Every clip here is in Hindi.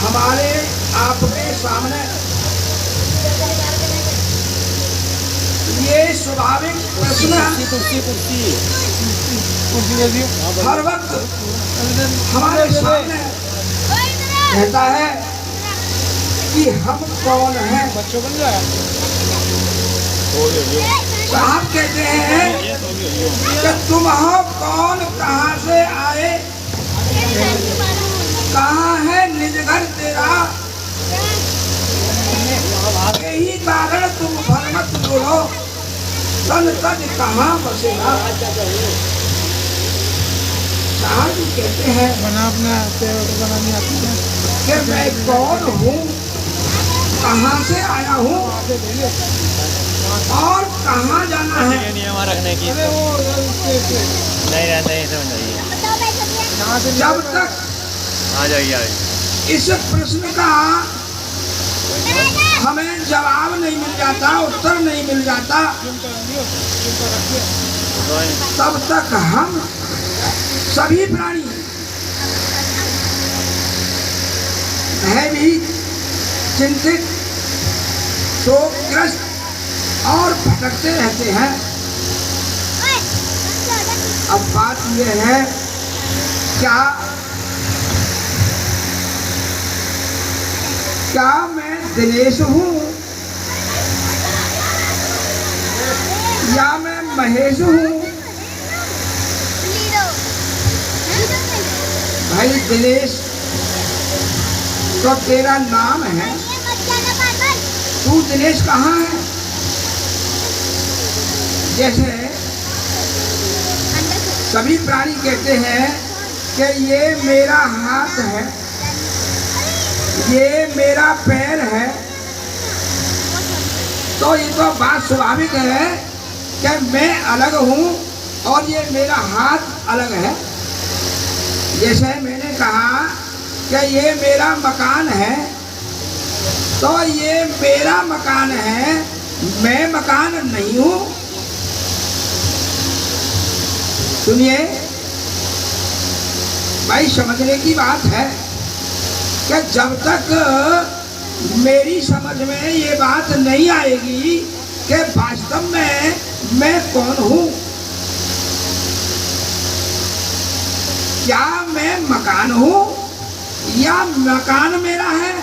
हमारे आपके सामने ये स्वाभाविक प्रश्न हर वक्त हमारे सामने रहता है कि हम कौन हैं। बच्चों बन जाए साहब कहते हैं कि तुम हो कौन, कहाँ से आए, कहाँ है निज घर तेरा, यही कारण तुम भरमत बोलो तन तज कहाँ बसेगा। साहब कहते हैं बना अपना बनानी आती है कि मैं कौन हूँ, कहाँ से आया हूँ और कहाँ जाना है। नियम रखने की नहीं समझ आइए। जब तक आ जाइए इस प्रश्न का हमें जवाब नहीं मिल जाता, उत्तर नहीं मिल जाता, तब तक हम सभी प्राणी भयभीत, चिंतित, शोकग्रस्त और भटकते रहते हैं। अब बात यह है, क्या मैं दिनेश हूँ या मैं महेश हूँ? भाई दिनेश तो तेरा नाम है, तू दिनेश कहाँ है? जैसे सभी प्राणी कहते हैं कि ये मेरा हाथ है, ये मेरा पैर है, तो ये तो बात स्वाभाविक है कि मैं अलग हूँ और ये मेरा हाथ अलग है। जैसे मैंने कहा कि ये मेरा मकान है, तो ये मेरा मकान है, मैं मकान नहीं हूँ। सुनिए भाई, समझने की बात है कि जब तक मेरी समझ में ये बात नहीं आएगी कि वास्तव में मैं कौन हूँ, क्या मैं मकान हूँ या मकान मेरा है।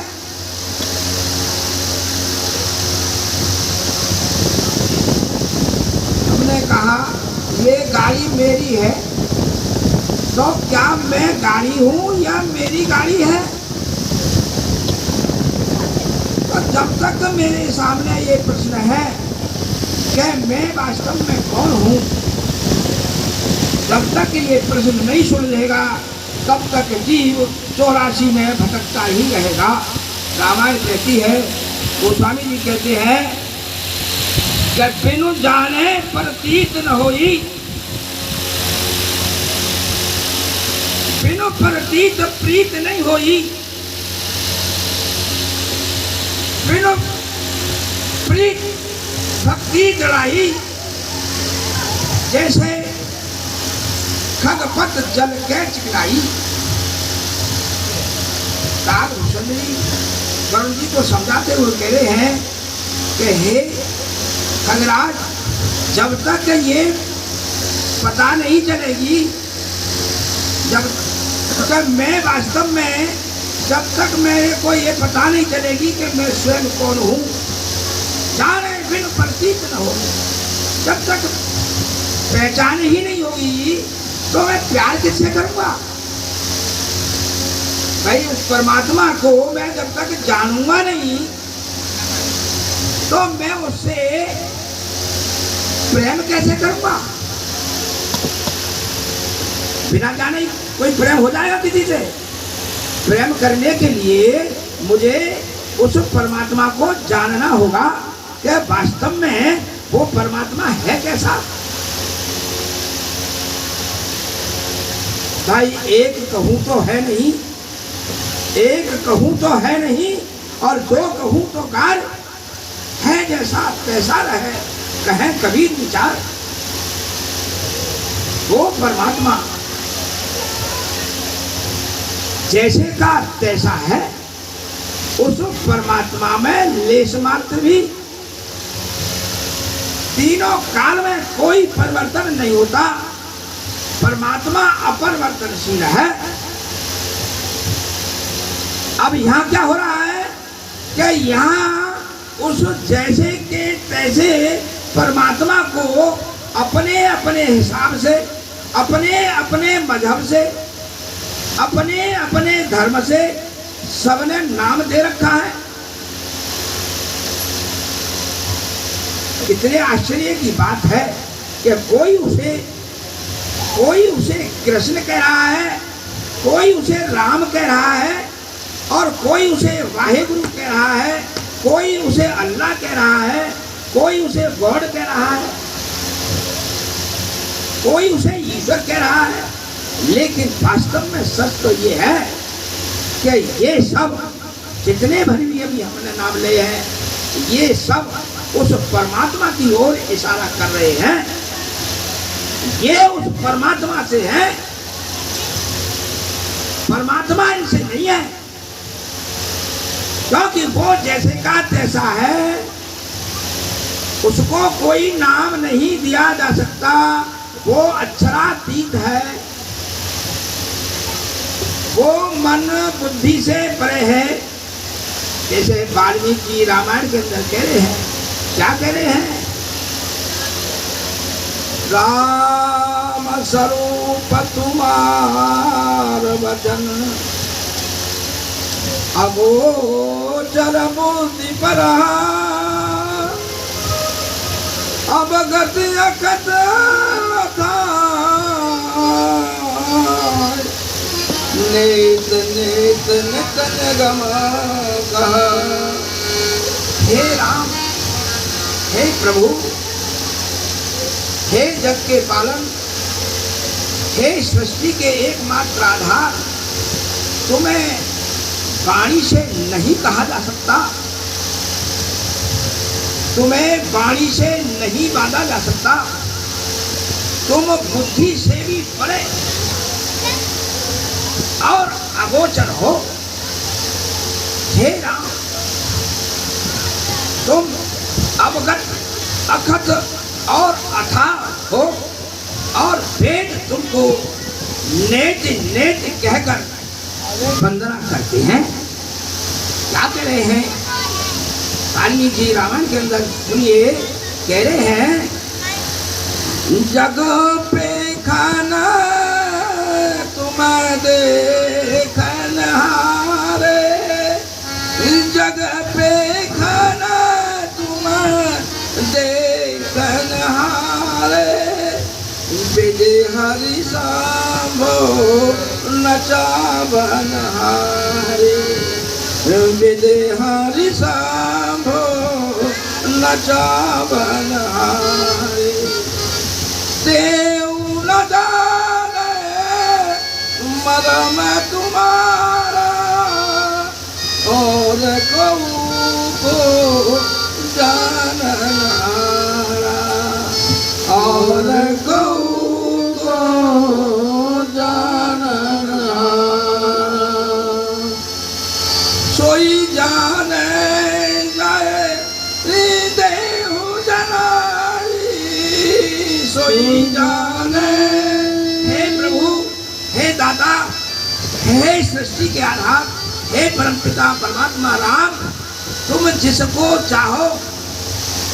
हमने कहा ये गाड़ी मेरी है, तो क्या मैं गाड़ी हूँ या मेरी गाड़ी है। तो जब तक मेरे सामने ये प्रश्न है कि मैं वास्तव में कौन हूँ, जब तक ये प्रश्न नहीं सुलझेगा तब तक जीव 84 में भटकता ही रहेगा। रामायण कहती है, गोस्वामी जी कहते हैं कि बिनु जाने प्रतीत न होई, बिनु प्रतीत प्रीत नहीं होई, बिनु प्रीत भक्ति जड़ाई। जैसे खगपत जल के चिकनाई। तार हुसैन जी वरुण जी को समझाते हुए कह रहे हैं कि हे खगराज, जब तक ये पता नहीं चलेगी, जब तक मैं वास्तव में, जब तक मेरे को ये पता नहीं चलेगी कि मैं स्वयं कौन हूँ, जाने बिन प्रतीत न हो, जब तक पहचान ही नहीं होगी तो मैं प्यार किससे करूँगा। भाई उस परमात्मा को मैं जब तक जानूंगा नहीं तो मैं उससे प्रेम कैसे करूँगा। बिना जाने कोई प्रेम हो जाएगा किसी से। प्रेम करने के लिए मुझे उस परमात्मा को जानना होगा कि वास्तव में वो परमात्मा है कैसा। भाई एक कहूँ तो है नहीं, एक कहूँ तो है नहीं, और दो कहूँ तो कार है जैसा तैसा रहे, कहे कबीर विचार। वो परमात्मा जैसे का तैसा है, उस परमात्मा में लेश मात्र भी तीनों काल में कोई परिवर्तन नहीं होता। परमात्मा अपरिवर्तनशील है। अब यहाँ क्या हो रहा है कि यहाँ उस जैसे के तैसे परमात्मा को अपने अपने हिसाब से, अपने अपने मजहब से, अपने अपने धर्म से सबने नाम दे रखा है। इतने आश्चर्य की बात है कि कोई उसे कृष्ण कह रहा है, कोई उसे राम कह रहा है, और कोई उसे वाहेगुरु कह रहा है, कोई उसे अल्लाह कह रहा है, कोई उसे गॉड कह रहा है, कोई उसे ईश्वर कह रहा है। लेकिन वास्तव में सच तो ये है कि ये सब जितने भरी भी अभी हमने नाम लिए हैं, ये सब उस परमात्मा की ओर इशारा कर रहे हैं। ये उस परमात्मा से है, परमात्मा इनसे नहीं है। क्योंकि वो जैसे का तैसा है, उसको कोई नाम नहीं दिया जा सकता। वो अक्षरातीत है, वो मन बुद्धि से परे है। जैसे वाल्मीकि रामायण के अंदर कह रहे हैं, क्या कह रहे हैं? राम स्वरूप तुम्हार वचन अगोचर बुद्धि परा, अवगत अकथ नेत नेत नितन गम कहा। हे राम, हे प्रभु, हे जग के पालन, हे सृष्टि के एकमात्र आधार, तुम्हें वाणी से नहीं कहा जा सकता, तुम्हें वाणी से नहीं बांधा जा सकता। तुम बुद्धि से भी परे और अगोचर हो। हे राम, तुम अवगत अखत और अथाह हो, और वेद तुमको नेत नेत कहकर वंदना करते हैं। क्या कह रहे हैं वाल्मीकि जी रामायण के अंदर? सुनिए, कह रहे हैं, जग पे खाना तुम देखन हारे, जग पे खाना तुम देखन हारे, विदे हरि सांभो नचावन हारे, विदे हरि सांभो नचावन हारे। देव न जाने मरम तुम्हारा, और कऊ को जानन हारा, और कऊ को जानन हारा। सोई जाने जाए देहु जनाई, सोई जाने। हे प्रभु, हे दाता, हे सृष्टि के आधार, हे परमपिता परमात्मा राम, तुम जिसको चाहो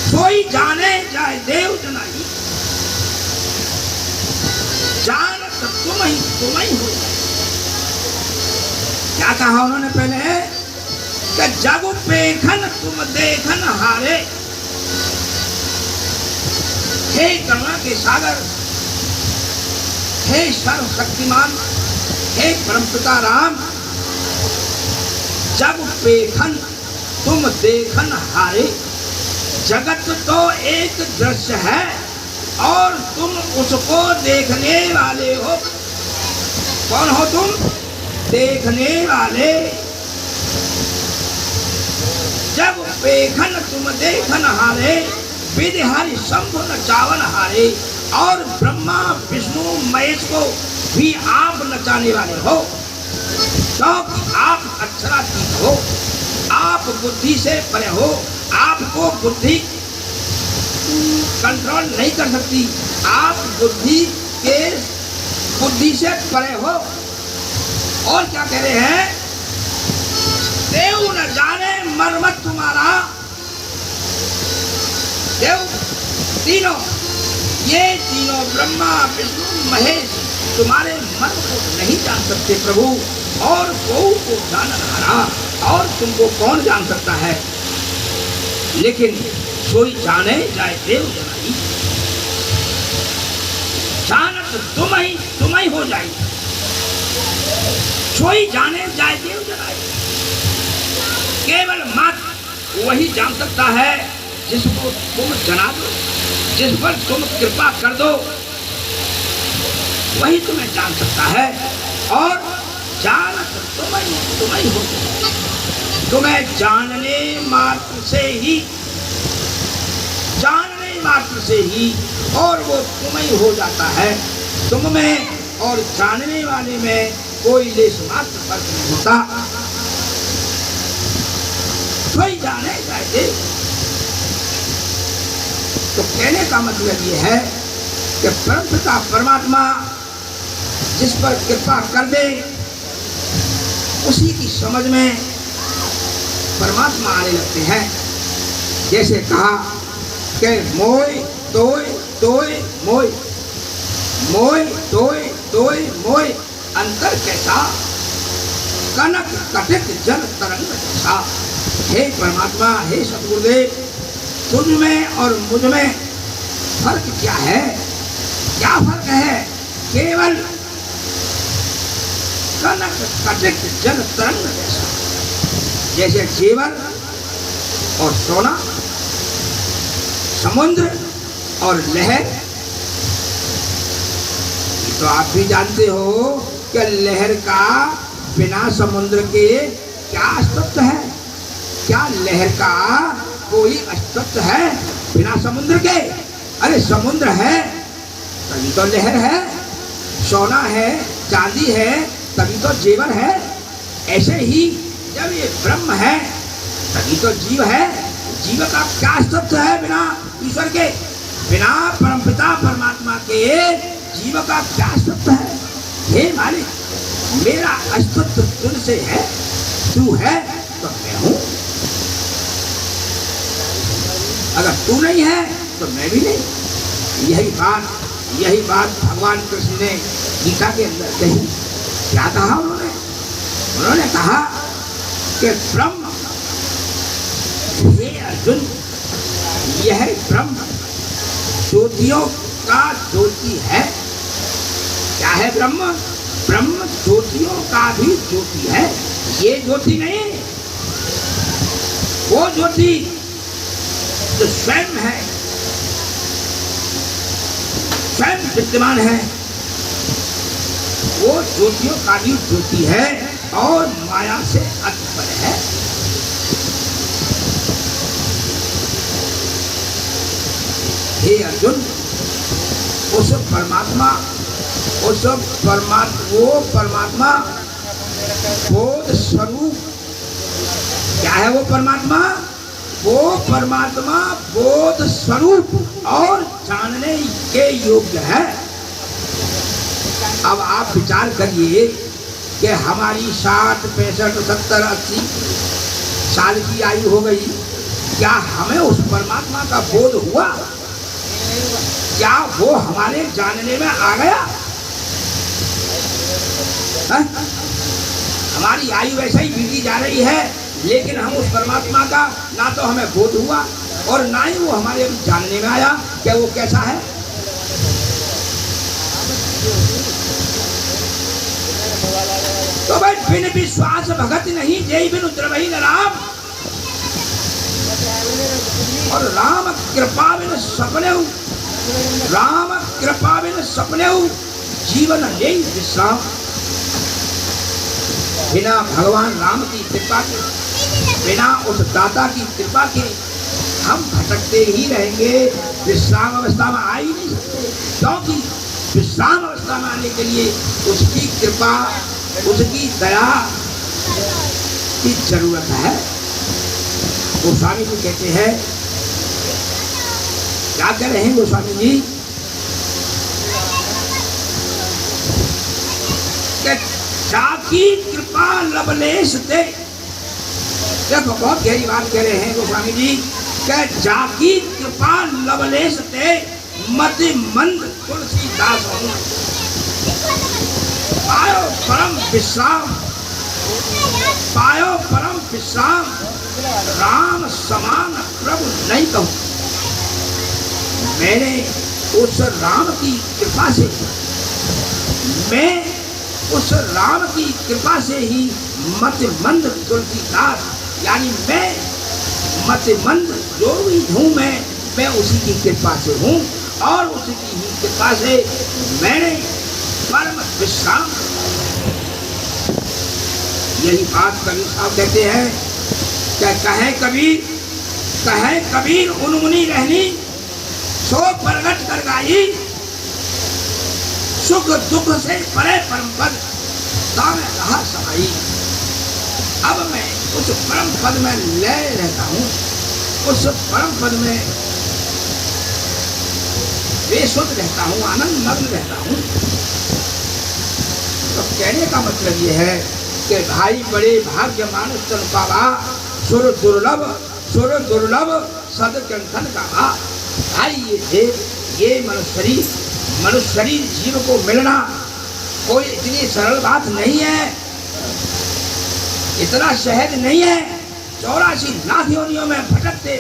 सोई जाने जाए देव जनाई। जान तो तुम ही हो। क्या कहा उन्होंने पहले? कि जग पेखन तुम देखन हारे। हे करुणा के सागर, हे सर्वशक्तिमान, हे परमपिता राम, जग पेखन तुम देखन हारे। जगत तो एक दृश्य है और तुम उसको देखने वाले हो। कौन हो तुम? देखने वाले। जब पेखन तुम देखन हारे, विधि हरि शंभु नचावन हारे। और ब्रह्मा विष्णु महेश को भी आप नचाने वाले हो, क्योंकि आप अक्षरातीत हो, आप बुद्धि से परे हो, आपको बुद्धि कंट्रोल नहीं कर सकती, आप बुद्धि से परे हो। और क्या कह रहे हैं, देव न जाने मर्मत तुम्हारा, देव तीनों, ये तीनों ब्रह्मा विष्णु महेश तुम्हारे मर्म को नहीं जान सकते प्रभु, और गौ को जानहारा, और तुमको कौन जान सकता है। लेकिन सोई जाने जाए देव जनाई, जानत तुम ही हो जाए, सोई जाने जाए देव जनाई। केवल मात्र वही जान सकता है जिसको तुम जना दो, जिस पर तुम कृपा कर दो, वही तुम्हें जान सकता है। और जानत तुम ही हो, तुम्हें जानने मात्र से ही और वो तुम ही हो जाता है। तुम में और जानने वाले में कोई लेश मात्र फर्क नहीं होता। कोई जाने जाए, तो कहने का मतलब ये है कि परमपिता परमात्मा जिस पर कृपा कर दे, उसी की समझ में परमात्मा आने लगते हैं। जैसे कहा कि मोय तोय तोय मोय, मोय तोय तोय मोय, अंतर कैसा कनक कटित जल तरंग जैसा। हे परमात्मा, हे सतगुरुदेव, तुझ में और मुझ में फर्क क्या है? क्या फर्क है? केवल कनक कटित जल तरंग जैसा। जैसे जेवर और सोना, समुद्र और लहर। तो आप भी जानते हो कि लहर का बिना समुद्र के क्या अस्तित्व है? क्या लहर का कोई अस्तित्व है बिना समुद्र के? अरे समुद्र है तभी तो लहर है, सोना है, चांदी है, तभी तो जेवर है। ऐसे ही जब ये ब्रह्म है तभी तो जीव है। जीव का क्या अस्तित्व है बिना ईश्वर के? बिना परमपिता परमात्मा के जीव का क्या अस्तित्व है? हे मालिक, मेरा अस्तित्व तुझसे है, तू है तो मैं हूं। अगर तू नहीं है तो मैं भी नहीं। यही बात भगवान कृष्ण ने गीता के अंदर कही। क्या कहा उन्होंने कहा कि ब्रह्म, हे अर्जुन, यह ब्रह्म ज्योतियों का ज्योति है। क्या है ब्रह्म? ब्रह्म ज्योतियों का भी ज्योति है। ये ज्योति नहीं, वो ज्योति जो स्वयं है, स्वयं विद्यमान है, वो ज्योतियों का भी ज्योति है और माया से अति पर है। हे अर्जुन, वो परमात्मा बोध स्वरूप। क्या है वो परमात्मा? वो परमात्मा बोध स्वरूप और जानने के योग्य है। अब आप विचार करिए कि हमारी 60, 65, 70, 80 साल की आयु हो गई, क्या हमें उस परमात्मा का बोध हुआ? क्या वो हमारे जानने में आ गया? हमारी आयु वैसे ही बीती जा रही है, लेकिन हम उस परमात्मा का ना तो हमें बोध हुआ और ना ही वो हमारे जानने में आया कि वो कैसा है। तो भाई बिन विश्वास भगत नहीं, जय बिन द्रवही न राम, और राम कृपा बिन सपने, राम कृपा बिन सपने जीवन ले विश्राम। बिना भगवान राम की कृपा के, बिना उस दाता की कृपा के हम भटकते ही रहेंगे, विश्राम अवस्था में आ ही नहीं सकते। क्योंकि विश्राम अवस्था में आने के लिए उसकी कृपा, उसकी दया की जरूरत है। गोस्वामी जी कहते हैं, क्या कह रहे हैं गोस्वामी जी कि जाकी कृपा लवलेश दे। देखो बहुत गहरी बात कह रहे हैं गोस्वामी जी कि जाकी कृपा लवलेश दे मति मंद तुलसीदास हूँ, पायो परम विश्राम, पायो परम विश्राम, राम समान प्रभु नहीं कहूँ। मैंने उस राम की कृपा से, मैं उस राम की कृपा से ही मतिमंद तुलसीदास, यानी मैं मतिमंद जो भी हूँ मैं उसी की कृपा से हूँ और उसी की ही कृपा से मैंने परम विश्राम। यही बात कबीर साहब कहते हैं क्या कहे कबीर उनमुनी रहनी सो प्रगट कर गाई, सुख दुख से परे परम पद तामे रहा समाई। अब मैं उस परम पद में लय रहता हूँ, उस परम पद में बेसुध रहता हूँ, आनंद मग्न रहता हूँ। तो कहने का मतलब ये है कि भाई बड़े भाग्य मानुष तन पावा, सुर दुर्लभ सदग्रंथन का भा। भाई ये देव, ये मनुष्य शरीर जीव को मिलना कोई इतनी सरल बात नहीं है, इतना सहज नहीं है। 84 लाख योनियों में भटकते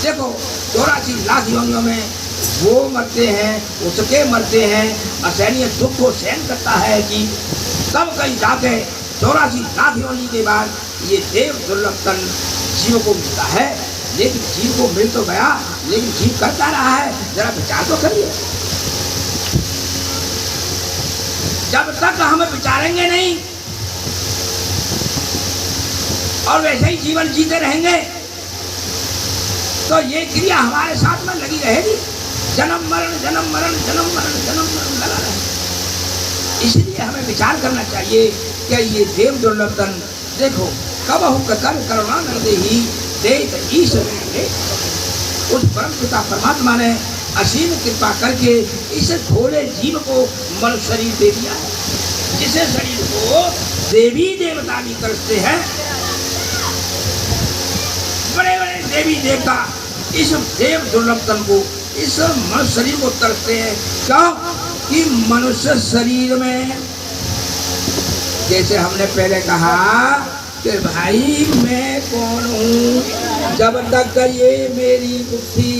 देखो, 84 लाख योनियों में वो मरते हैं, उसके मरते हैं, असहनीय दुख को सहन करता है कि तब कहीं जाके 84 लाख योनि के बाद ये देव दुर्लभ तन जीव को मिलता है। लेकिन जीव को मिल तो गया, लेकिन जीव करता रहा है, जरा विचार तो करिए। जब तक हम विचारेंगे नहीं और वैसे ही जीवन जीते रहेंगे तो ये क्रिया हमारे साथ में लगी रहेगी। जन्म मरण लगा रहे। इसलिए हमें विचार करना चाहिए कि ये देव दुर्लभ तन देखो, कब हो कर करुणा न देही देत ईश्वर ने, उस परम पिता परमात्मा ने असीम कृपा करके इस थोड़े जीव को मनुष्य शरीर दे दिया है, जिसे शरीर को देवी देवता भी तरसते हैं। बड़े बड़े देवी देवता इस देव दुर्लभ तन को, इस मनुष्य शरीर को तरसते हैं। क्यों? कि मनुष्य शरीर में, जैसे हमने पहले कहा कि भाई मैं कौन हूँ, जब तक ये मेरी बुद्धि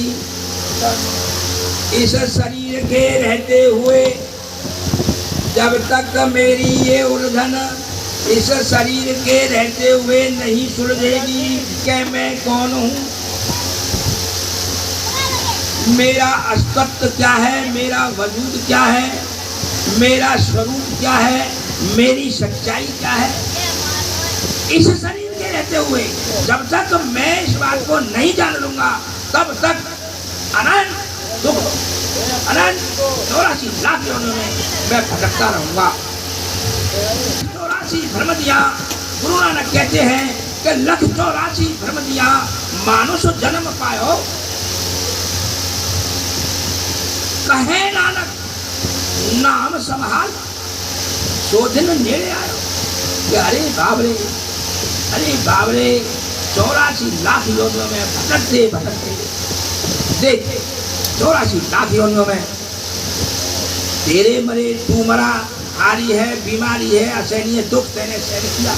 इस शरीर के रहते हुए, जब तक मेरी ये उलझन इस शरीर के रहते हुए नहीं सुलझेगी कि मैं कौन हूँ, मेरा अस्तित्व क्या है, मेरा वजूद क्या है, मेरा स्वरूप क्या है, मेरी सच्चाई क्या है, इस शरीर के रहते हुए जब तक मैं इस बात को नहीं जान लूंगा तब तक अनंत दुख, अनंत 84 लाख योनियों में मैं भटकता रहूंगा। 84 भ्रमदियां, गुरु नानक कहते हैं कि 184 भ्रमदियां मानुष जन्म पायो, कहे नानक नाम संभाल सो दिन नेड़े आयो। कि अरे बाबरे 84 लाख योनियों में भटकते देख, 84 लाख योनियों में तेरे मरे तू मरा, हारी है, बीमारी है, असहनीय दुख तेने सहन किया।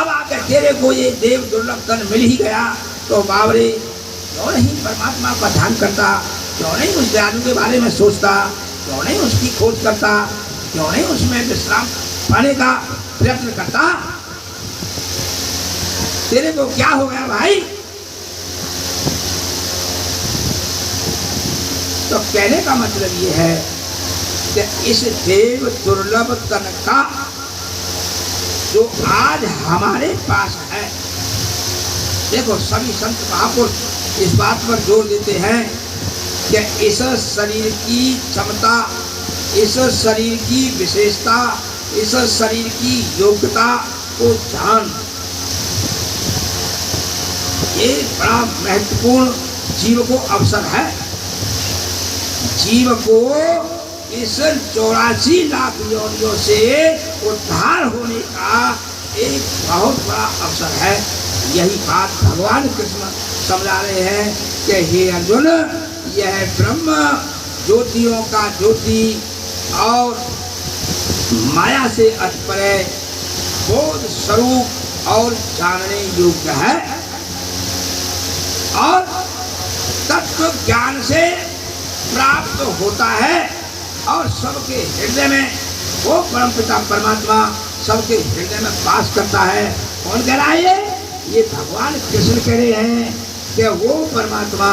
अब आकर तेरे को ये देव दुर्लभ तन मिल ही गया तो बाबरे क्यों नहीं परमात्मा का ध्यान करता, क्यों नहीं उस दयालु के बारे में सोचता, क्यों नहीं उसकी खोज करता, क्यों नहीं उसमें विश्राम पाने का प्रयत्न करता। तेरे को क्या हो गया भाई? तो कहने का मतलब ये है कि इस देव दुर्लभ तन का जो आज हमारे पास है, देखो सभी संत महापुरुष इस बात पर जोर देते हैं कि इस शरीर की क्षमता, इस शरीर की विशेषता, इस शरीर की योग्यता को जान। ये बड़ा महत्वपूर्ण जीव को अवसर है। जीव को इस 84 लाख योनियों से उद्धार होने का एक बहुत बड़ा अवसर है। यही बात भगवान कृष्ण समझा रहे हैं कि हे अर्जुन, यह ब्रह्म ज्योतियों का ज्योति और माया से अतपरे बोध स्वरूप और जानने योग्य है, और तत्व ज्ञान से प्राप्त होता है, और सबके हृदय में वो परमपिता परमात्मा सबके हृदय में वास करता है। कौन कह रहा है? ये भगवान कृष्ण कह रहे हैं कि वो परमात्मा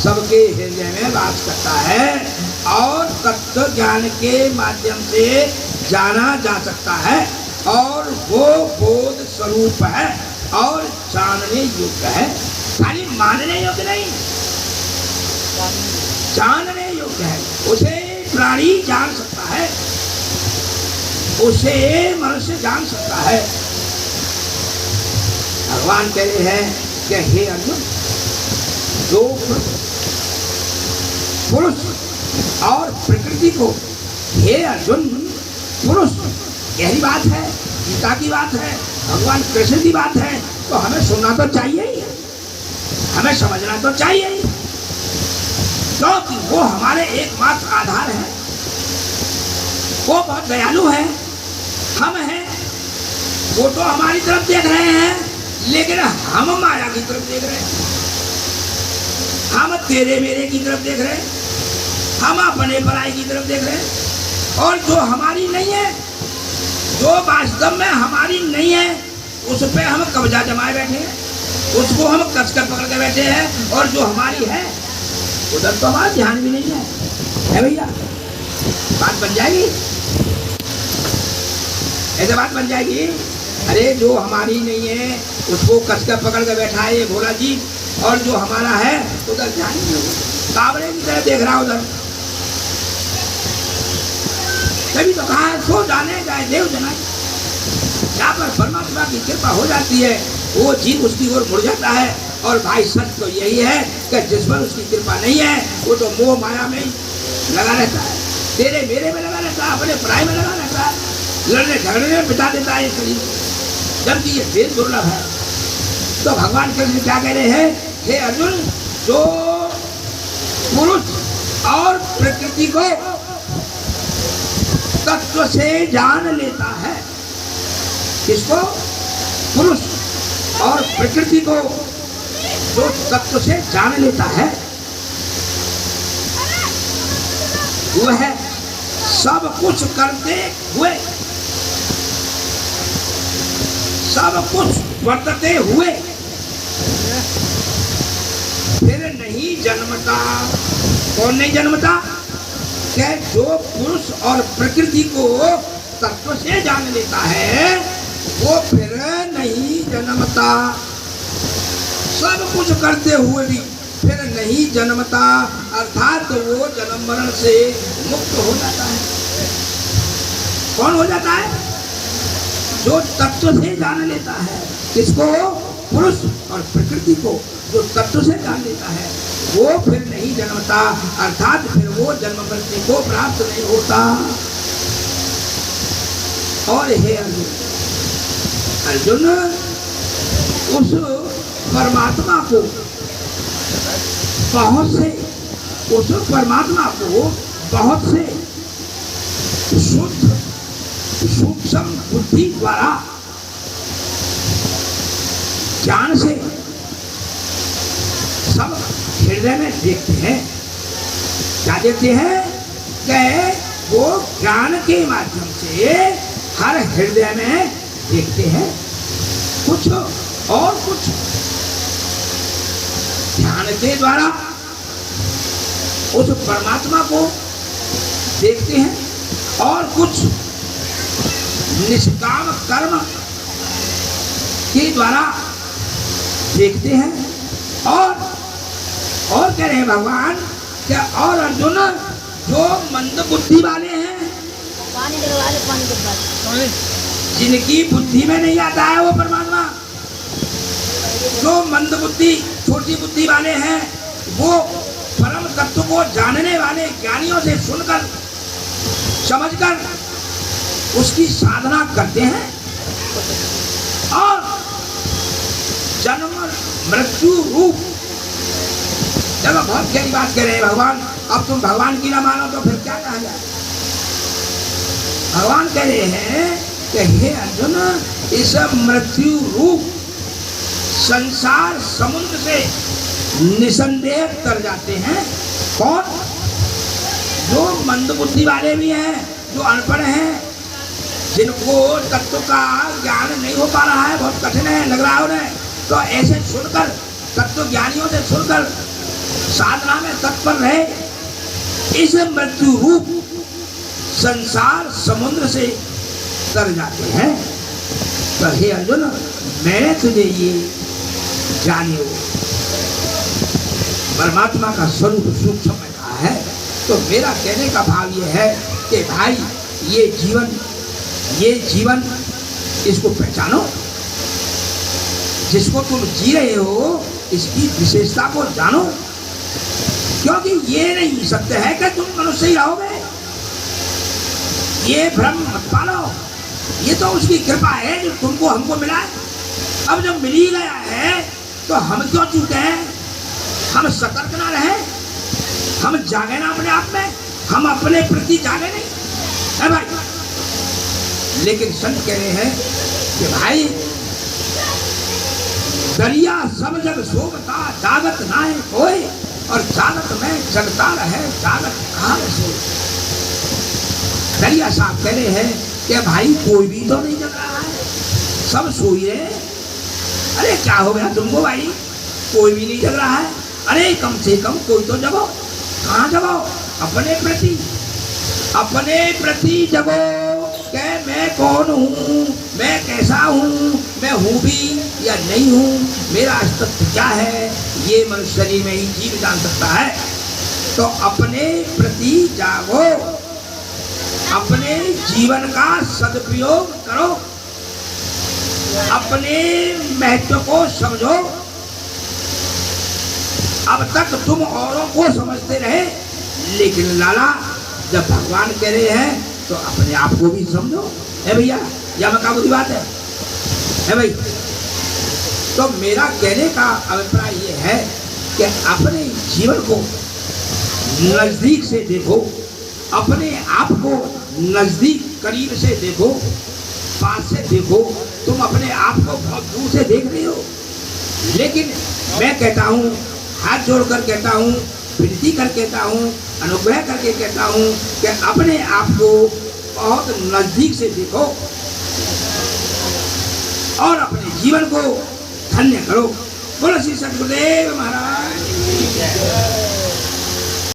सबके हृदय में वास करता है और तत्व ज्ञान के माध्यम से जाना जा सकता है, और वो बोध स्वरूप है और जानने योग्य है। खाली मानने योग्य नहीं, जानने योग्य है। उसे प्राणी जान सकता है, उसे मनुष्य जान सकता है। भगवान कह रहे हैं कि हे अर्जुन, जो पुरुष और प्रकृति को, हे अर्जुन, पुरुष यही बात है, गीता की बात है, भगवान कृष्ण की बात है, तो हमें सुनना तो चाहिए ही, हमें समझना तो चाहिए ही, क्योंकि वो हमारे एकमात्र आधार है। वो बहुत दयालु है, हम हैं, वो तो हमारी तरफ देख रहे हैं, लेकिन हम माया की तरफ देख रहे हैं, हम तेरे मेरे की तरफ देख रहे हैं, हम अपने पराई की तरफ देख रहे हैं, और जो हमारी नहीं है, जो वास्तव में हमारी नहीं है, उस पे हम कब्जा जमाए बैठे हैं, उसको हम कसकर पकड़ के बैठे हैं, और जो हमारी है उधर तो हमारा ध्यान भी नहीं है भैया। बात बन जाएगी, ऐसे बात बन जाएगी। अरे जो हमारी नहीं है उसको कसकर पकड़ के बैठा है ये भोला जी, और जो हमारा है उधर ध्यान नहीं होगा, कावड़े की तरह देख रहा उधर। तभी तो कहा है, सो जाने जाए देव जनाए। यहाँ पर परमात्मा की कृपा हो जाती है, वो जीव उसकी ओर मुड़ जाता है। और भाई सच तो यही है कि जिस पर उसकी कृपा नहीं है वो तो मोह माया में ही लगा रहता है, तेरे मेरे में लगा रहता है, अपने पराई में लगा रहता है, लड़ने झगड़ने में बिता देता है शरीर, जबकि ये बेहद दुर्लभ है। तो भगवान कृष्ण क्या कह रहे हैं? हे अर्जुन, जो पुरुष और प्रकृति को तत्व से जान लेता है, किसको? पुरुष और प्रकृति को जो तत्व से जान लेता है, वह सब कुछ करते हुए, सब कुछ वर्तते हुए फिर नहीं जन्मता। कौन नहीं जन्मता? कि जो पुरुष और प्रकृति को तत्व से जान लेता है वो फिर नहीं जन्मता। सब कुछ करते हुए भी फिर नहीं जन्मता, अर्थात वो जन्म मरण से मुक्त हो जाता है। कौन हो जाता है? जो तत्व से जान लेता है। किसको? पुरुष और प्रकृति को जो तत्व से जान लेता है वो फिर नहीं जन्मता, अर्थात फिर वो जन्म मृत्यु को प्राप्त नहीं होता। और हे अर्जुन, अर्जुन उस परमात्मा को बहुत से, उस परमात्मा को बहुत से शुद्ध सूक्ष्म बुद्धि द्वारा ज्ञान से सब हृदय में देखते हैं। क्या देखते हैं? कि वो ज्ञान के माध्यम से हर हृदय में देखते हैं। कुछ और कुछ ध्यान के द्वारा उस परमात्मा को देखते हैं, और कुछ निष्काम कर्म के द्वारा देखते हैं। और कह रहे हैं भगवान क्या? और अर्जुन, जो मंद बुद्धि वाले हैं, जिनकी बुद्धि में नहीं आता है वो परमात्मा, जो मंदबुद्धि छोटी बुद्धि वाले हैं वो परम तत्व को जानने वाले ज्ञानियों से सुनकर समझकर उसकी साधना करते हैं और जन्म मृत्यु रूप। चलो बहुत गहरी बात कह रहे हैं भगवान। अब तुम भगवान की ना मानो तो फिर क्या कहा जाए। भगवान कह रहे हैं कि हे अर्जुन, इस मृत्यु रूप संसार समुद्र से निसंदेह तर जाते हैं कौन? जो मंदबुद्धि वाले भी हैं, जो अनपढ़ हैं, जिनको तत्व का ज्ञान नहीं हो पा रहा है, बहुत कठिन है लग रहा है उन्हें, तो ऐसे सुनकर तत्व ज्ञानियों से सुनकर साधना में तत्पर रहे। इस मृत्यु रूप संसार समुद्र से तर जाते हैं। तो हे अर्जुन, मैंने तुझे ये जानियो परमात्मा का स्वरूप सूक्ष्म में कहा है। तो मेरा कहने का भाव ये है कि भाई ये जीवन इसको पहचानो, जिसको तुम जी रहे हो इसकी विशेषता को जानो, क्योंकि ये नहीं सत्य है कि तुम मनुष्य ही रहोगे। ये भ्रम मत पालो, ये तो उसकी कृपा है जो तुमको हमको मिला है। अब जब मिल ही गया है तो हम क्यों चूके हैं? हम सतर्क ना रहे, हम जागे ना अपने आप में, हम अपने प्रति जागे नहीं है भाई। लेकिन संत कह रहे हैं कि भाई दरिया सब जग सोवता, जागत ना है कोई, और जागत में जगता रहे, जागत कहाँ से। दरिया साहब कह रहे हैं कि भाई कोई भी तो नहीं जग रहा है, सब सोई रहे। अरे क्या हो गया तुमको भाई, कोई भी नहीं जग रहा है? अरे कम से कम कोई तो जगो। कहाँ जगो? अपने प्रति जगो कि मैं कौन हूँ, मैं कैसा हूँ, मैं हूँ भी या नहीं हूँ, मेरा अस्तित्व क्या है, ये मनुष्य शरीर में ही जीव जान सकता है। तो अपने प्रति जागो, अपने जीवन का सदुपयोग करो, अपने महत्व को समझो। अब तक तुम औरों को समझते रहे, लेकिन लाला जब भगवान कह रहे हैं तो अपने आप को भी समझो। है भैया, या मैं बुरी बात है भाई। तो मेरा कहने का अभिप्राय ये है कि अपने जीवन को नजदीक से देखो, अपने आप को नजदीक करीब से देखो, पास से देखो। तुम अपने आप को बहुत दूर से देख रहे हो, लेकिन मैं कहता हूँ, हाथ जोड़कर कहता हूँ, विनती कर कहता हूँ, अनुग्रह करके कहता हूँ कि अपने आप को बहुत नजदीक से देखो और अपने जीवन को धन्य करो। बोलो श्री सद्गुरुदेव महाराज।